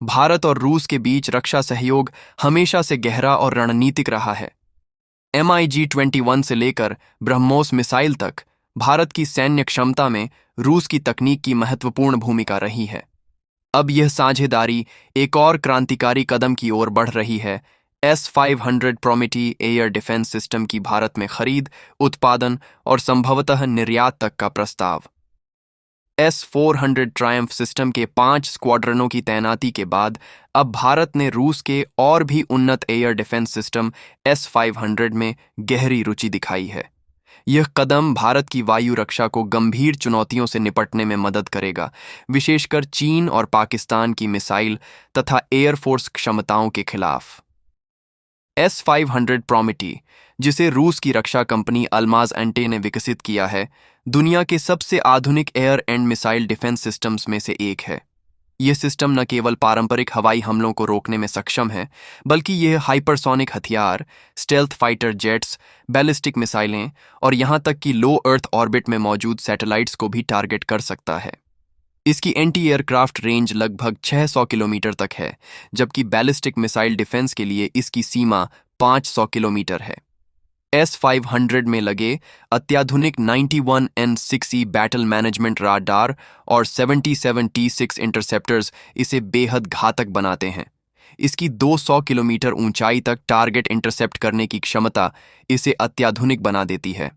भारत और रूस के बीच रक्षा सहयोग हमेशा से गहरा और रणनीतिक रहा है। MiG-21 से लेकर ब्रह्मोस मिसाइल तक भारत की सैन्य क्षमता में रूस की तकनीक की महत्वपूर्ण भूमिका रही है। अब यह साझेदारी एक और क्रांतिकारी कदम की ओर बढ़ रही है। S-500 प्रोमेटी एयर डिफेंस सिस्टम की भारत में खरीद, उत्पादन और संभवतः निर्यात तक का प्रस्ताव। S-400 ट्रायम्फ सिस्टम के 5 स्क्वाड्रनों की तैनाती के बाद अब भारत ने रूस के और भी उन्नत एयर डिफेंस सिस्टम S-500 में गहरी रुचि दिखाई है। यह कदम भारत की वायु रक्षा को गंभीर चुनौतियों से निपटने में मदद करेगा, विशेषकर चीन और पाकिस्तान की मिसाइल तथा एयरफोर्स क्षमताओं के खिलाफ। S-500 प्रोमेटी, जिसे रूस की रक्षा कंपनी अल्माज एंटे ने विकसित किया है, दुनिया के सबसे आधुनिक air and missile defence systems में से एक है। यह सिस्टम न केवल पारंपरिक हवाई हमलों को रोकने में सक्षम है, बल्कि यह हाइपरसोनिक हथियार, स्टेल्थ फाइटर जेट्स, बैलिस्टिक मिसाइलें और यहां तक कि लो अर्थ ऑर्बिट में मौजूद सैटेलाइट्स को भी टारगेट कर सकता है। इसकी एंटी एयरक्राफ्ट रेंज लगभग 600 किलोमीटर तक है, जबकि बैलिस्टिक मिसाइल डिफेंस के लिए इसकी सीमा 500 किलोमीटर है। S-500 में लगे अत्याधुनिक 91N6E बैटल मैनेजमेंट राडार और 77 T6 इंटरसेप्टर्स इसे बेहद घातक बनाते हैं। इसकी 200 किलोमीटर ऊंचाई तक टारगेट इंटरसेप्ट करने की क्षमता इसे अत्याधुनिक बना देती है।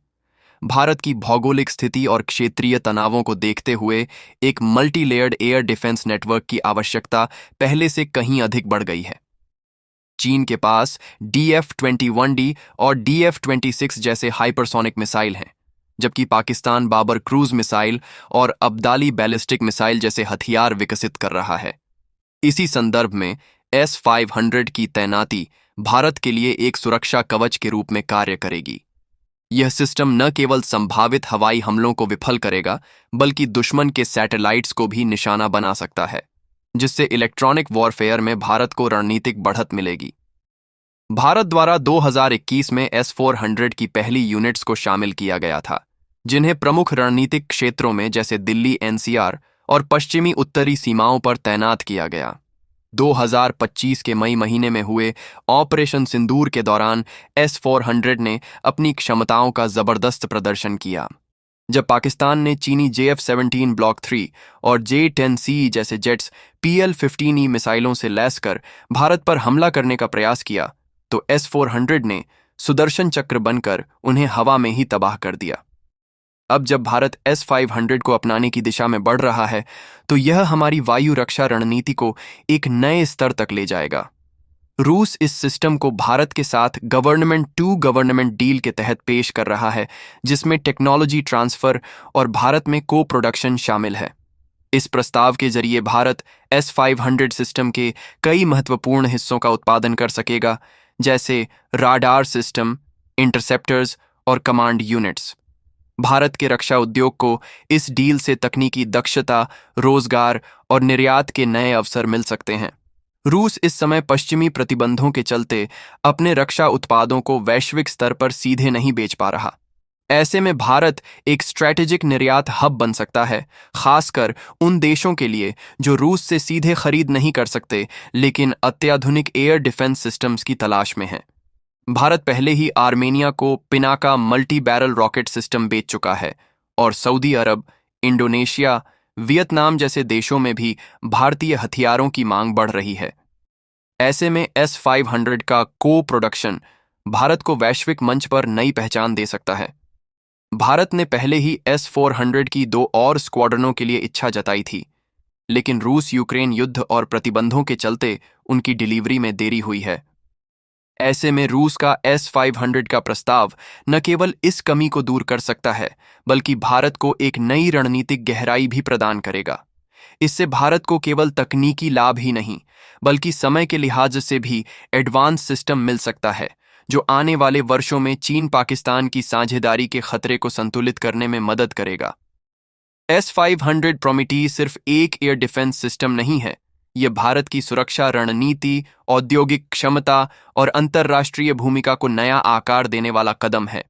भारत की भौगोलिक स्थिति और क्षेत्रीय तनावों को देखते हुए एक multi layered air defence network की आवश्यकता पहले से कहीं अधिक बढ़ गई है। चीन के पास DF-21D और DF-26 जैसे हाइपरसोनिक मिसाइल हैं, जबकि पाकिस्तान बाबर क्रूज मिसाइल और अब्दाली बैलिस्टिक मिसाइल जैसे हथियार विकसित कर रहा है। इसी संदर्भ में S-500 की तैनाती भारत के लिए एक सुरक्षा कवच के रूप में कार्य करेगी। यह सिस्टम न केवल संभावित हवाई हमलों को विफल करेगा, बल्कि दुश्मन के सैटेलाइट्स को भी निशाना बना सकता है, जिससे इलेक्ट्रॉनिक वॉरफेयर में भारत को रणनीतिक बढ़त मिलेगी। भारत द्वारा 2021 में S-400 की पहली यूनिट्स को शामिल किया गया था, जिन्हें प्रमुख रणनीतिक क्षेत्रों में जैसे दिल्ली NCR और पश्चिमी उत्तरी सीमाओं पर तैनात किया गया। 2025 के मई महीने में हुए ऑपरेशन सिंदूर के दौरान S-400 ने अपनी क्षमताओं का जबरदस्त प्रदर्शन किया, जब पाकिस्तान ने चीनी JF-17 ब्लॉक 3 और J-10C जैसे जेट्स PL-15E मिसाइलों से लैस कर भारत पर हमला करने का प्रयास किया, तो S-400 ने सुदर्शन चक्र बनकर उन्हें हवा में ही तबाह कर दिया। अब जब भारत S-500 को अपनाने की दिशा में बढ़ रहा है, तो यह हमारी वायु रक्षा रणनीति को एक नए स्तर तक ले जाएगा। रूस इस सिस्टम को भारत के साथ गवर्नमेंट टू गवर्नमेंट डील के तहत पेश कर रहा है, जिसमें टेक्नोलॉजी ट्रांसफर और भारत में को प्रोडक्शन शामिल है। इस प्रस्ताव के जरिए भारत S-500 सिस्टम के कई महत्वपूर्ण हिस्सों का उत्पादन कर सकेगा, जैसे राडार सिस्टम, इंटरसेप्टर्स और कमांड यूनिट्स। भारत के रक्षा उद्योग को इस डील से तकनीकी दक्षता, रोजगार और निर्यात के नए अवसर मिल सकते हैं। रूस इस समय पश्चिमी प्रतिबंधों के चलते अपने रक्षा उत्पादों को वैश्विक स्तर पर सीधे नहीं बेच पा रहा। ऐसे में भारत एक स्ट्रैटेजिक निर्यात हब बन सकता है, खासकर उन देशों के लिए जो रूस से सीधे खरीद नहीं कर सकते, लेकिन अत्याधुनिक एयर डिफेंस सिस्टम्स की तलाश में हैं। भारत पहले ही आर्मेनिया को Pinaka multi barrel rocket system बेच चुका है और सऊदी अरब, इंडोनेशिया, वियतनाम जैसे देशों में भी भारतीय हथियारों की मांग बढ़ रही है। ऐसे में S-500 का को प्रोडक्शन भारत को वैश्विक मंच पर नई पहचान दे सकता है। भारत ने पहले ही S-400 की 2 और स्क्वाड्रनों के लिए इच्छा जताई थी, लेकिन रूस यूक्रेन युद्ध और प्रतिबंधों के चलते उनकी डिलीवरी में देरी हुई है। ऐसे में रूस का S-500 का प्रस्ताव न केवल इस कमी को दूर कर सकता है, बल्कि भारत को एक नई रणनीतिक गहराई भी प्रदान करेगा। इससे भारत को केवल तकनीकी लाभ ही नहीं, बल्कि समय के लिहाज से भी एडवांस सिस्टम मिल सकता है, जो आने वाले वर्षों में चीन पाकिस्तान की साझेदारी के खतरे को संतुलित करने में मदद करेगा। S-500 प्रोमेटी सिर्फ एक एयर डिफेंस सिस्टम नहीं है, यह भारत की सुरक्षा रणनीति, औद्योगिक क्षमता और अंतर्राष्ट्रीय भूमिका को नया आकार देने वाला कदम है।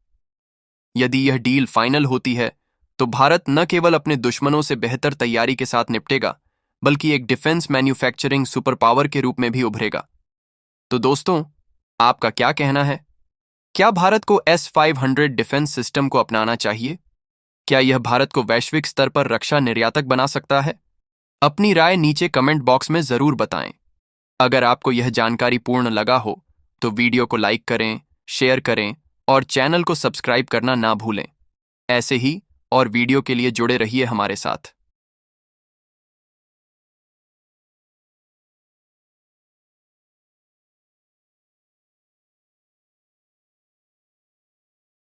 यदि यह डील फाइनल होती है, तो भारत न केवल अपने दुश्मनों से बेहतर तैयारी के साथ निपटेगा, बल्कि एक डिफेंस मैन्युफैक्चरिंग सुपर पावर के रूप में भी उभरेगा। तो दोस्तों, आपका क्या कहना है? क्या भारत को S-500 डिफेंस सिस्टम को अपनाना चाहिए? क्या यह भारत को वैश्विक स्तर पर रक्षा निर्यातक बना सकता है? अपनी राय नीचे कमेंट बॉक्स में जरूर बताएं। अगर आपको यह जानकारी पूर्ण लगा हो तो वीडियो को लाइक करें, शेयर करें और चैनल को सब्सक्राइब करना ना भूलें। ऐसे ही और वीडियो के लिए जुड़े रहिए हमारे साथ।